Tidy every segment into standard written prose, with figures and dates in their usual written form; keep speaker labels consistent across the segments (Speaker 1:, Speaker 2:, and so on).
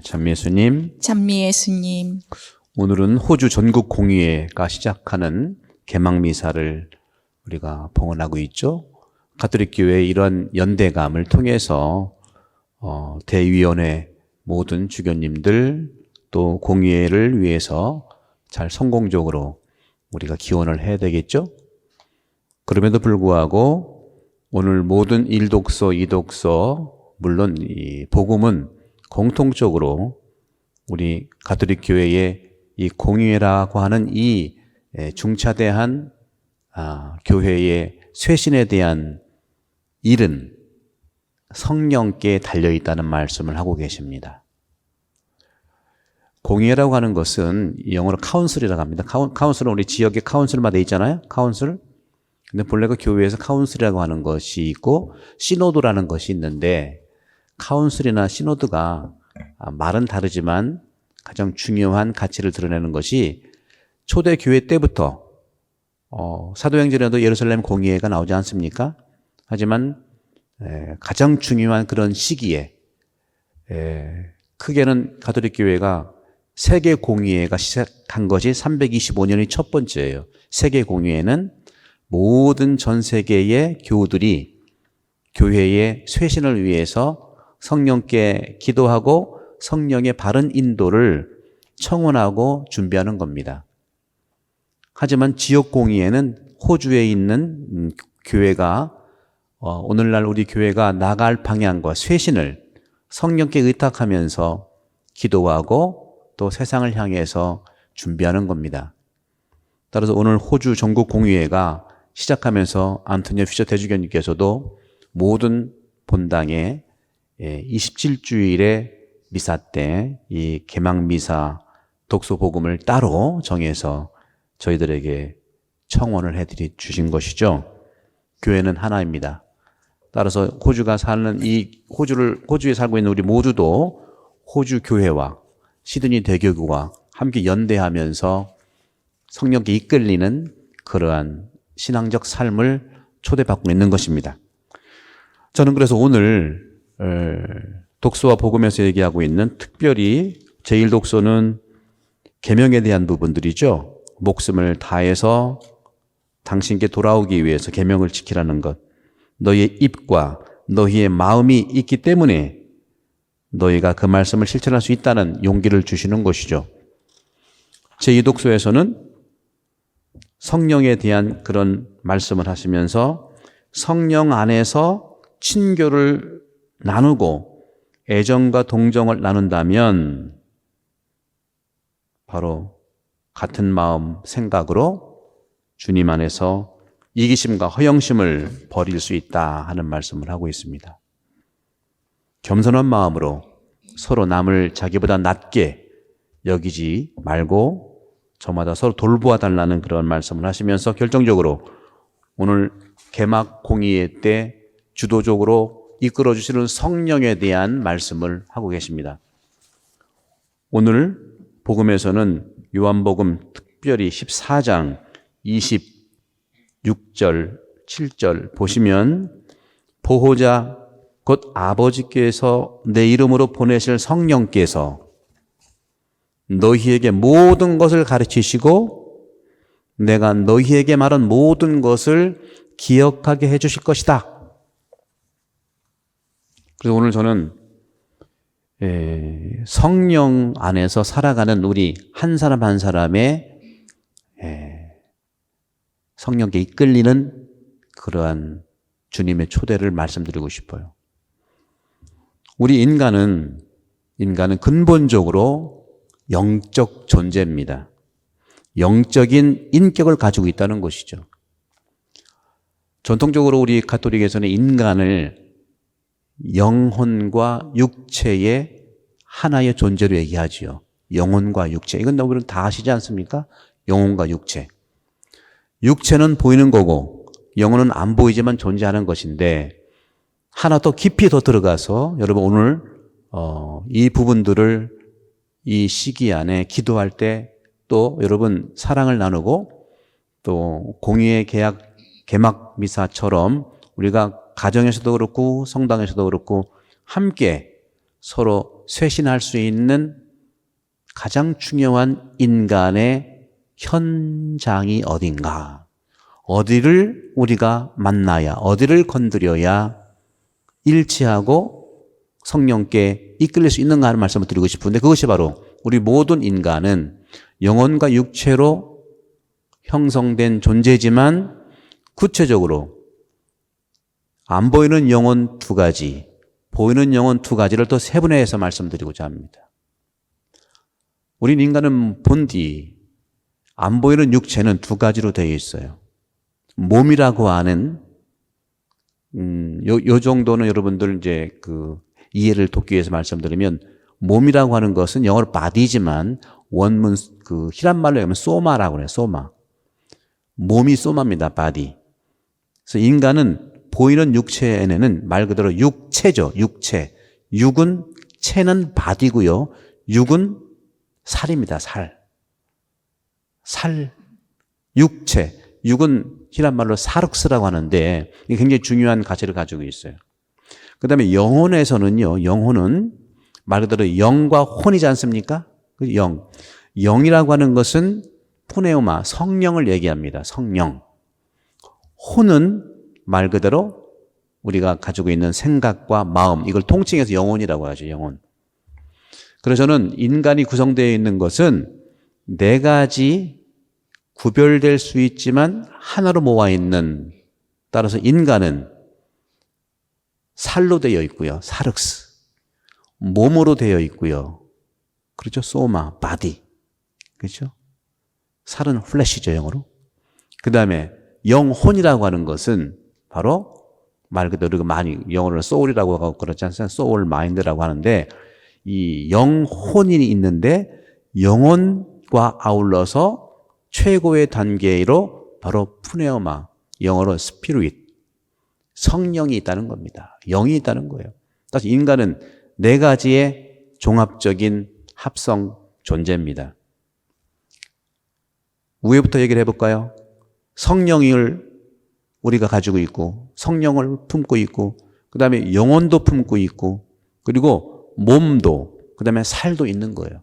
Speaker 1: 찬미 예수님,
Speaker 2: 찬미 예수님,
Speaker 1: 오늘은 호주 전국 공의회가 시작하는 개막 미사를 우리가 봉헌하고 있죠. 가톨릭 교회의 이런 연대감을 통해서 대위원회 모든 주교님들 또 공의회를 위해서 잘 성공적으로 우리가 기원을 해야 되겠죠. 그럼에도 불구하고 오늘 모든 1독서, 2독서 물론 이 복음은 공통적으로 우리 가톨릭 교회의 이 공의회라고 하는 이 중차대한 교회의 쇄신에 대한 일은 성령께 달려있다는 말씀을 하고 계십니다. 공의회라고 하는 것은 영어로 카운슬이라고 합니다. 카운슬은 우리 지역에 카운슬마다 있잖아요. 카운슬. 근데 본래가 교회에서 카운슬이라고 하는 것이 있고 시노드라는 것이 있는데 카운슬이나 시노드가 말은 다르지만 가장 중요한 가치를 드러내는 것이 초대 교회 때부터 사도행전에도 예루살렘 공의회가 나오지 않습니까? 하지만 가장 중요한 그런 시기에 크게는 가톨릭 교회가 세계 공의회가 시작한 것이 325년이 첫 번째예요. 세계 공의회는 모든 전 세계의 교우들이 교회의 쇄신을 위해서 성령께 기도하고 성령의 바른 인도를 청원하고 준비하는 겁니다. 하지만 지역 공의회는 호주에 있는 교회가 오늘날 우리 교회가 나갈 방향과 쇄신을 성령께 의탁하면서 기도하고 또 세상을 향해서 준비하는 겁니다. 따라서 오늘 호주 전국 공의회가 시작하면서 안토니오 퓨처 대주교님께서도 모든 본당에 27주일의 미사 때 이 개막 미사 독서 복음을 따로 정해서 저희들에게 청원을 해드리 주신 것이죠. 교회는 하나입니다. 따라서 호주가 사는 호주에 살고 있는 우리 모두도 호주 교회와 시드니 대교구와 함께 연대하면서 성령께 이끌리는 그러한 신앙적 삶을 초대받고 있는 것입니다. 저는 그래서 오늘 독서와 복음에서 얘기하고 있는 특별히 제1독서는 계명에 대한 부분들이죠. 목숨을 다해서 당신께 돌아오기 위해서 계명을 지키라는 것. 너희의 입과 너희의 마음이 있기 때문에 너희가 그 말씀을 실천할 수 있다는 용기를 주시는 것이죠. 제2독서에서는 성령에 대한 그런 말씀을 하시면서 성령 안에서 친교를 나누고 애정과 동정을 나눈다면 바로 같은 마음, 생각으로 주님 안에서 이기심과 허영심을 버릴 수 있다 하는 말씀을 하고 있습니다. 겸손한 마음으로 서로 남을 자기보다 낮게 여기지 말고 저마다 서로 돌보아 달라는 그런 말씀을 하시면서 결정적으로 오늘 개막 공의회 때 주도적으로 이끌어 주시는 성령에 대한 말씀을 하고 계십니다. 오늘 복음에서는 요한복음 특별히 14장 26절, 7절 보시면 보호자 곧 아버지께서 내 이름으로 보내실 성령께서 너희에게 모든 것을 가르치시고 내가 너희에게 말한 모든 것을 기억하게 해 주실 것이다. 그래서 오늘 저는 성령 안에서 살아가는 우리 한 사람 한 사람의 성령께 이끌리는 그러한 주님의 초대를 말씀드리고 싶어요. 우리 인간은 근본적으로 영적 존재입니다. 영적인 인격을 가지고 있다는 것이죠. 전통적으로 우리 가톨릭에서는 인간을 영혼과 육체의 하나의 존재로 얘기하지요. 영혼과 육체. 이건 여러분 다 아시지 않습니까? 영혼과 육체. 육체는 보이는 거고 영혼은 안 보이지만 존재하는 것인데 하나 더 깊이 더 들어가서 여러분 오늘 이 부분들을 이 시기 안에 기도할 때 또 여러분 사랑을 나누고 또 공의의 개막 미사처럼 우리가 가정에서도 그렇고 성당에서도 그렇고 함께 서로 쇄신할 수 있는 가장 중요한 인간의 현장이 어딘가, 어디를 우리가 만나야, 어디를 건드려야 일치하고 성령께 이끌릴 수 있는가 하는 말씀을 드리고 싶은데, 그것이 바로 우리 모든 인간은 영혼과 육체로 형성된 존재지만 구체적으로 안 보이는 영혼 두 가지, 보이는 영혼 두 가지를 또 세분화해서 말씀드리고자 합니다. 우리 인간은 본디 안 보이는 육체는 두 가지로 되어 있어요. 몸이라고 하는 요 정도는 여러분들 이제 그 이해를 돕기 위해서 말씀드리면, 몸이라고 하는 것은 영어로 body지만 원문 그 히란 말로 하면 소마라고 그래요. 소마. 몸이 소마입니다. body. 그래서 인간은 보이는 육체에는 말 그대로 육체죠. 육체. 육은 체는 body고요. 육은 살입니다. 살. 육체. 육은 히란 말로 사륵스라고 하는데 이게 굉장히 중요한 가치를 가지고 있어요. 그 다음에 영혼에서는요, 영혼은 말 그대로 영과 혼이지 않습니까? 영. 영이라고 하는 것은 푸네우마, 성령을 얘기합니다. 성령. 혼은 말 그대로 우리가 가지고 있는 생각과 마음, 이걸 통칭해서 영혼이라고 하죠. 영혼. 그래서 저는 인간이 구성되어 있는 것은 네 가지 구별될 수 있지만 하나로 모아 있는, 따라서 인간은 살로 되어 있고요. 사륵스. 몸으로 되어 있고요. 그렇죠. 소마, 바디. 그렇죠. 살은 플래시죠, 영어로. 그 다음에 영혼이라고 하는 것은 바로 말 그대로 많이 영어로 소울이라고 하고 그렇지 않습니까? 소울 마인드라고 하는데, 이 영혼이 있는데 영혼과 아울러서 최고의 단계로 바로 푸네오마, 영어로 스피릿, 성령이 있다는 겁니다. 영이 있다는 거예요. 따라서 인간은 네 가지의 종합적인 합성 존재입니다. 위에부터 얘기를 해볼까요? 성령을 우리가 가지고 있고, 성령을 품고 있고, 그 다음에 영혼도 품고 있고, 그리고 몸도, 그 다음에 살도 있는 거예요.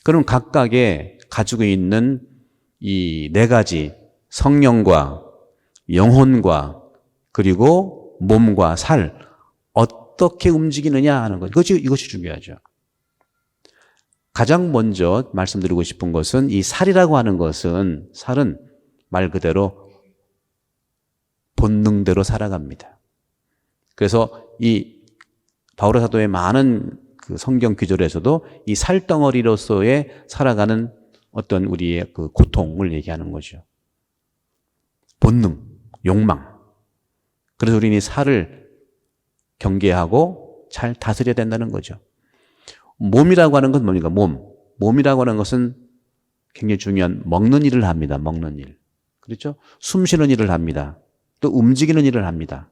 Speaker 1: 그럼 각각의 가지고 있는 이 네 가지, 성령과 영혼과 그리고 몸과 살, 어떻게 움직이느냐 하는 것, 이것이 중요하죠. 가장 먼저 말씀드리고 싶은 것은, 이 살이라고 하는 것은, 살은 말 그대로 본능대로 살아갑니다. 그래서 이 바울 사도의 많은 그 성경 구절에서도 이 살덩어리로서의 살아가는 어떤 우리의 그 고통을 얘기하는 거죠. 본능, 욕망. 그래서 우리는 이 살을 경계하고 잘 다스려야 된다는 거죠. 몸이라고 하는 건 뭡니까? 몸이라고 하는 것은 굉장히 중요한 먹는 일을 합니다. 먹는 일. 그렇죠? 숨 쉬는 일을 합니다. 또 움직이는 일을 합니다.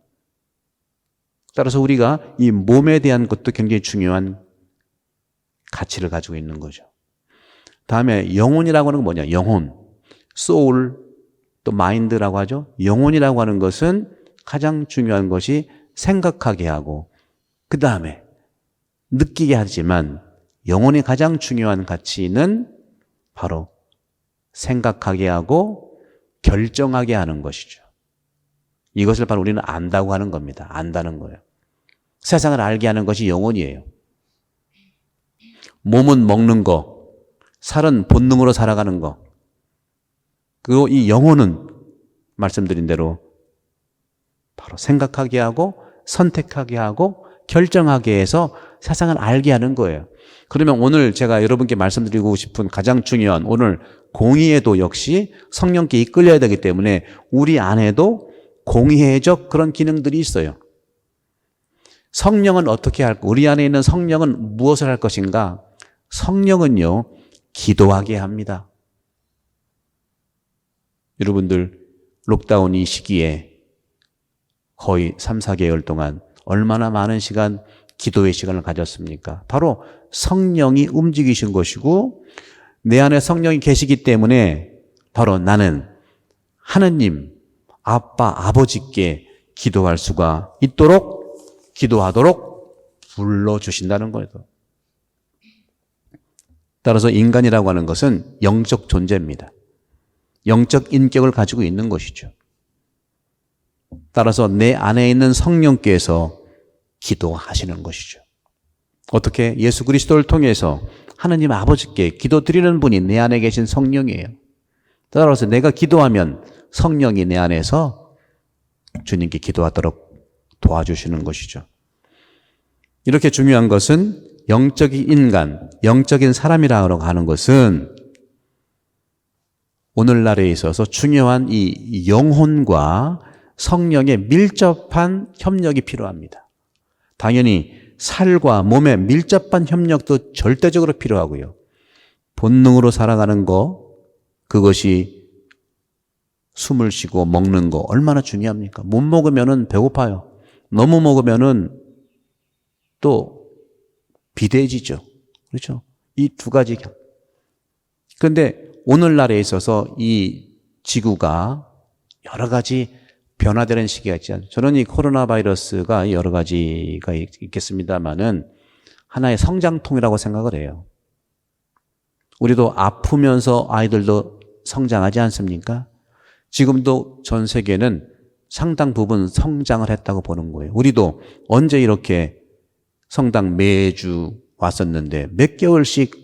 Speaker 1: 따라서 우리가 이 몸에 대한 것도 굉장히 중요한 가치를 가지고 있는 거죠. 다음에 영혼이라고 하는 건 뭐냐? 영혼, 소울, 또 마인드라고 하죠. 영혼이라고 하는 것은 가장 중요한 것이 생각하게 하고, 그 다음에 느끼게 하지만 영혼의 가장 중요한 가치는 바로 생각하게 하고 결정하게 하는 것이죠. 이것을 바로 우리는 안다고 하는 겁니다. 안다는 거예요. 세상을 알게 하는 것이 영혼이에요. 몸은 먹는 거, 살은 본능으로 살아가는 거, 그리고 이 영혼은 말씀드린 대로 바로 생각하게 하고 선택하게 하고 결정하게 해서 세상을 알게 하는 거예요. 그러면 오늘 제가 여러분께 말씀드리고 싶은 가장 중요한, 오늘 공의에도 역시 성령께 이끌려야 되기 때문에 우리 안에도 공의회적 그런 기능들이 있어요. 성령은 어떻게 할까? 우리 안에 있는 성령은 무엇을 할 것인가? 성령은요, 기도하게 합니다. 여러분들 록다운 이 시기에 거의 3, 4개월 동안 얼마나 많은 시간, 기도의 시간을 가졌습니까? 바로 성령이 움직이신 것이고, 내 안에 성령이 계시기 때문에 바로 나는 하느님, 아빠, 아버지께 기도할 수가 있도록, 기도하도록 불러주신다는 거예요. 따라서 인간이라고 하는 것은 영적 존재입니다. 영적 인격을 가지고 있는 것이죠. 따라서 내 안에 있는 성령께서 기도하시는 것이죠. 어떻게? 예수 그리스도를 통해서 하느님 아버지께 기도드리는 분이 내 안에 계신 성령이에요. 따라서 내가 기도하면 성령이 내 안에서 주님께 기도하도록 도와주시는 것이죠. 이렇게 중요한 것은 영적인 인간, 영적인 사람이라고 하는 것은 오늘날에 있어서 중요한 이 영혼과 성령의 밀접한 협력이 필요합니다. 당연히 살과 몸의 밀접한 협력도 절대적으로 필요하고요. 본능으로 살아가는 거, 그것이 숨을 쉬고 먹는 거 얼마나 중요합니까? 못 먹으면은 배고파요. 너무 먹으면은 또 비대해지죠. 그렇죠? 이 두 가지. 그런데 오늘날에 있어서 이 지구가 여러 가지 변화되는 시기가 있지 않습니까? 저는 이 코로나 바이러스가 여러 가지가 있겠습니다만은 하나의 성장통이라고 생각을 해요. 우리도 아프면서 아이들도 성장하지 않습니까? 지금도 전 세계는 상당 부분 성장을 했다고 보는 거예요. 우리도 언제 이렇게 성당 매주 왔었는데 몇 개월씩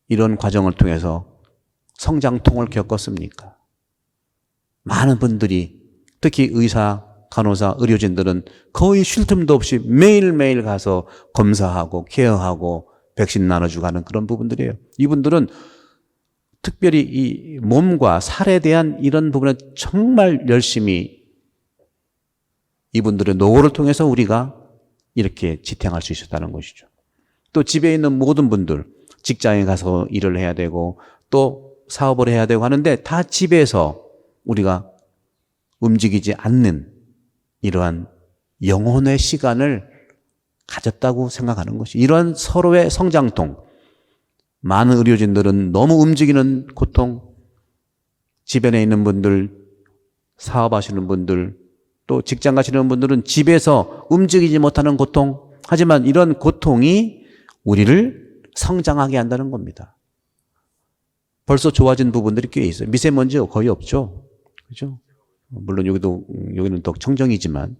Speaker 1: 이런 과정을 통해서 성장통을 겪었습니까? 많은 분들이 특히 의사, 간호사, 의료진들은 거의 쉴 틈도 없이 매일매일 가서 검사하고 케어하고 백신 나눠주고 하는 그런 부분들이에요. 이분들은 특별히 이 몸과 살에 대한 이런 부분에 정말 열심히 이분들의 노고를 통해서 우리가 이렇게 지탱할 수 있었다는 것이죠. 또 집에 있는 모든 분들, 직장에 가서 일을 해야 되고 또 사업을 해야 되고 하는데 다 집에서 우리가 움직이지 않는 이러한 영혼의 시간을 가졌다고 생각하는 것이 이러한 서로의 성장통. 많은 의료진들은 너무 움직이는 고통, 집안에 있는 분들, 사업하시는 분들, 또 직장 가시는 분들은 집에서 움직이지 못하는 고통. 하지만 이런 고통이 우리를 성장하게 한다는 겁니다. 벌써 좋아진 부분들이 꽤 있어요. 미세먼지가 거의 없죠. 그죠? 물론 여기는 더 청정이지만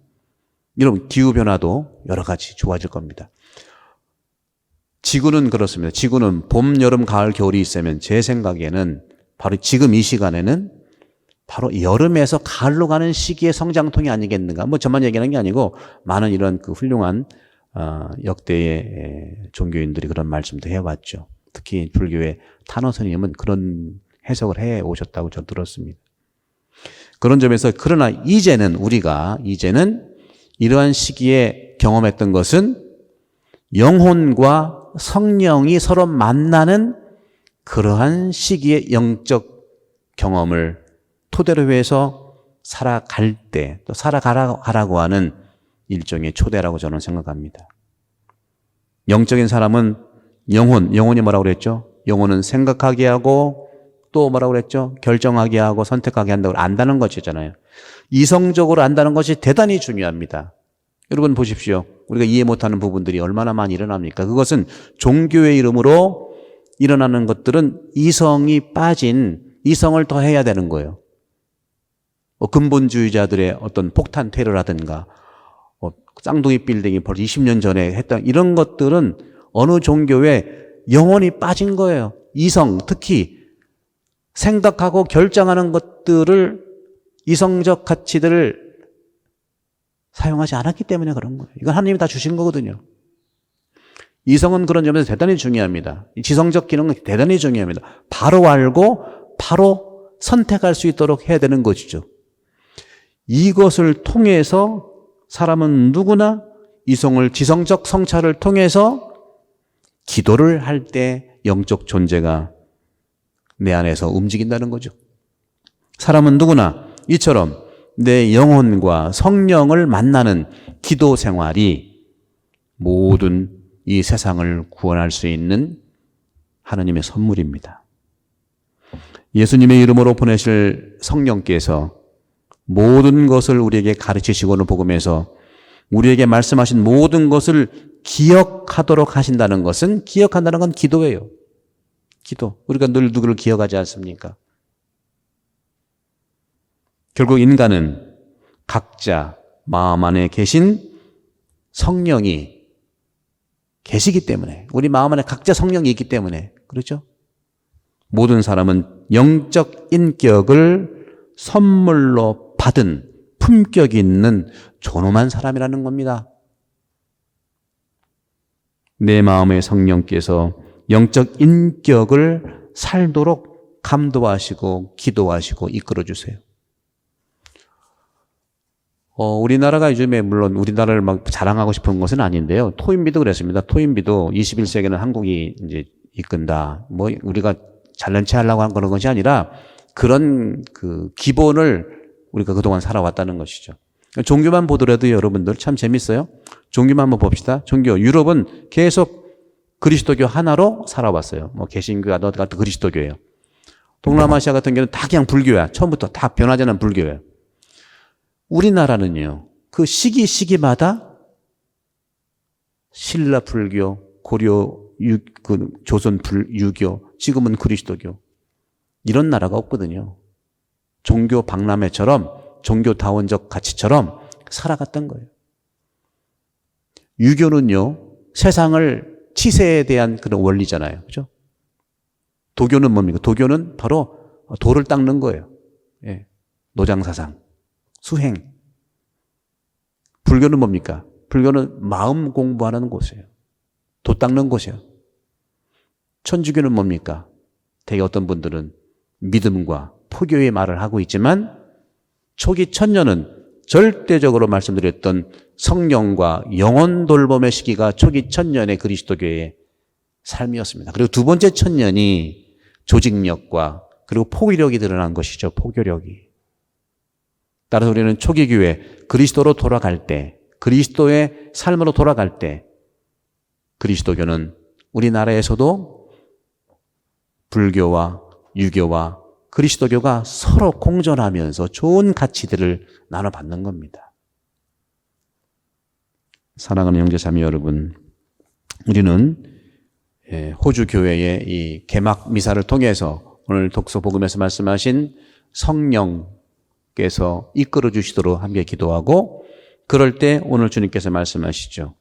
Speaker 1: 이런 기후변화도 여러 가지 좋아질 겁니다. 지구는 그렇습니다. 지구는 봄, 여름, 가을, 겨울이 있으면 제 생각에는 바로 지금 이 시간에는 바로 여름에서 가을로 가는 시기의 성장통이 아니겠는가. 뭐 저만 얘기하는 게 아니고 많은 이런 그 훌륭한 역대의 종교인들이 그런 말씀도 해왔죠. 특히 불교의 탄호 스님은 그런 해석을 해 오셨다고 저 들었습니다. 그런 점에서 그러나 이제는 이러한 시기에 경험했던 것은 영혼과 성령이 서로 만나는 그러한 시기의 영적 경험을 토대로 해서 살아갈 때 또 살아가라고 하는 일종의 초대라고 저는 생각합니다. 영적인 사람은 영혼이 뭐라고 그랬죠? 영혼은 생각하게 하고 또 뭐라고 그랬죠? 결정하게 하고 선택하게 한다고 안다는 것이잖아요. 이성적으로 안다는 것이 대단히 중요합니다. 여러분 보십시오. 우리가 이해 못하는 부분들이 얼마나 많이 일어납니까? 그것은 종교의 이름으로 일어나는 것들은 이성이 빠진 이성을 더해야 되는 거예요. 근본주의자들의 어떤 폭탄 테러라든가 쌍둥이 빌딩이 벌써 20년 전에 했던 이런 것들은 어느 종교에 영혼이 빠진 거예요. 이성, 특히 생각하고 결정하는 것들을 이성적 가치들을 사용하지 않았기 때문에 그런 거예요. 이건 하나님이 다 주신 거거든요. 이성은 그런 점에서 대단히 중요합니다. 지성적 기능은 대단히 중요합니다. 바로 알고 바로 선택할 수 있도록 해야 되는 것이죠. 이것을 통해서 사람은 누구나 지성적 성찰을 통해서 기도를 할 때 영적 존재가 내 안에서 움직인다는 거죠. 사람은 누구나 이처럼 내 영혼과 성령을 만나는 기도 생활이 모든 이 세상을 구원할 수 있는 하나님의 선물입니다. 예수님의 이름으로 보내실 성령께서 모든 것을 우리에게 가르치시고는 복음에서 우리에게 말씀하신 모든 것을 기억하도록 하신다는 것은 기억한다는 건 기도예요. 기도. 우리가 늘 누구를 기억하지 않습니까? 결국 인간은 각자 마음 안에 계신 성령이 계시기 때문에, 우리 마음 안에 각자 성령이 있기 때문에, 그렇죠? 모든 사람은 영적 인격을 선물로 받은 품격이 있는 존엄한 사람이라는 겁니다. 내 마음의 성령께서 영적 인격을 살도록 감도하시고 기도하시고 이끌어주세요. 우리나라가 요즘에 물론 우리나라를 막 자랑하고 싶은 것은 아닌데요. 토인비도 그랬습니다. 토인비도 21세기는 한국이 이제 이끈다. 뭐 우리가 잘난 체 하려고 한 그런 것이 아니라 그런 그 기본을 우리가 그동안 살아왔다는 것이죠. 종교만 보더라도 여러분들 참 재밌어요. 종교만 한번 봅시다. 종교. 유럽은 계속 그리스도교 하나로 살아왔어요. 뭐 개신교가 같은 그리스도교예요. 동남아시아 같은 경우는 다 그냥 불교야. 처음부터 다 변하지 않은 불교예요. 우리나라는요, 그 시기마다 신라 불교, 고려 조선 유교, 지금은 그리스도교, 이런 나라가 없거든요. 종교 박람회처럼, 종교다원적 가치처럼 살아갔던 거예요. 유교는요, 세상을 치세에 대한 그런 원리잖아요. 그죠? 도교는 뭡니까? 도교는 바로 도를 닦는 거예요. 예. 노장사상. 수행. 불교는 뭡니까? 불교는 마음 공부하는 곳이에요. 도 닦는 곳이에요. 천주교는 뭡니까? 되게 어떤 분들은 믿음과 포교의 말을 하고 있지만 초기 천년은 절대적으로 말씀드렸던 성령과 영혼 돌봄의 시기가 초기 천년의 그리스도교의 삶이었습니다. 그리고 두 번째 천년이 조직력과 그리고 포기력이 드러난 것이죠. 포교력이. 따라서 우리는 초기 교회 그리스도로 돌아갈 때, 그리스도의 삶으로 돌아갈 때 그리스도교는 우리나라에서도 불교와 유교와 그리스도교가 서로 공존하면서 좋은 가치들을 나눠받는 겁니다. 사랑하는 형제자매 여러분, 우리는 호주 교회의 이 개막 미사를 통해서 오늘 독서 복음에서 말씀하신 성령께서 이끌어 주시도록 함께 기도하고, 그럴 때 오늘 주님께서 말씀하시죠.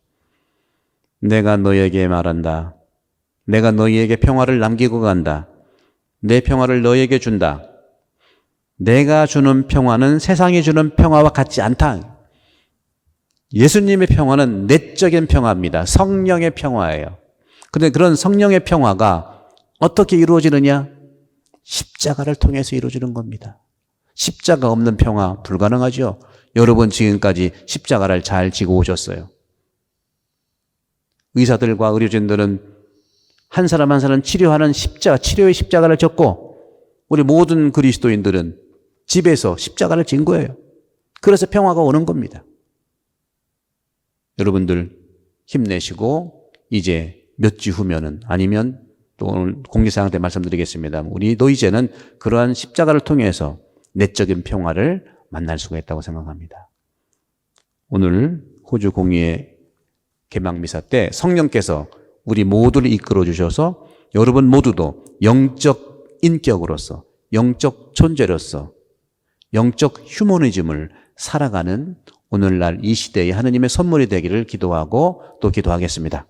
Speaker 1: 내가 너에게 말한다. 내가 너희에게 평화를 남기고 간다. 내 평화를 너에게 준다. 내가 주는 평화는 세상이 주는 평화와 같지 않다. 예수님의 평화는 내적인 평화입니다. 성령의 평화예요. 그런데 그런 성령의 평화가 어떻게 이루어지느냐? 십자가를 통해서 이루어지는 겁니다. 십자가 없는 평화 불가능하죠. 여러분 지금까지 십자가를 잘 지고 오셨어요. 의사들과 의료진들은 한 사람 한 사람 치료하는 치료의 십자가를 졌고, 우리 모든 그리스도인들은 집에서 십자가를 진 거예요. 그래서 평화가 오는 겁니다. 여러분들 힘내시고 이제 몇 주 후면은, 아니면 또 오늘 공지사항 때 말씀드리겠습니다. 우리도 이제는 그러한 십자가를 통해서 내적인 평화를 만날 수가 있다고 생각합니다. 오늘 호주 공의회 개막미사 때 성령께서 우리 모두를 이끌어 주셔서 여러분 모두도 영적 인격으로서, 영적 존재로서, 영적 휴머니즘을 살아가는 오늘날 이 시대의 하느님의 선물이 되기를 기도하고 또 기도하겠습니다.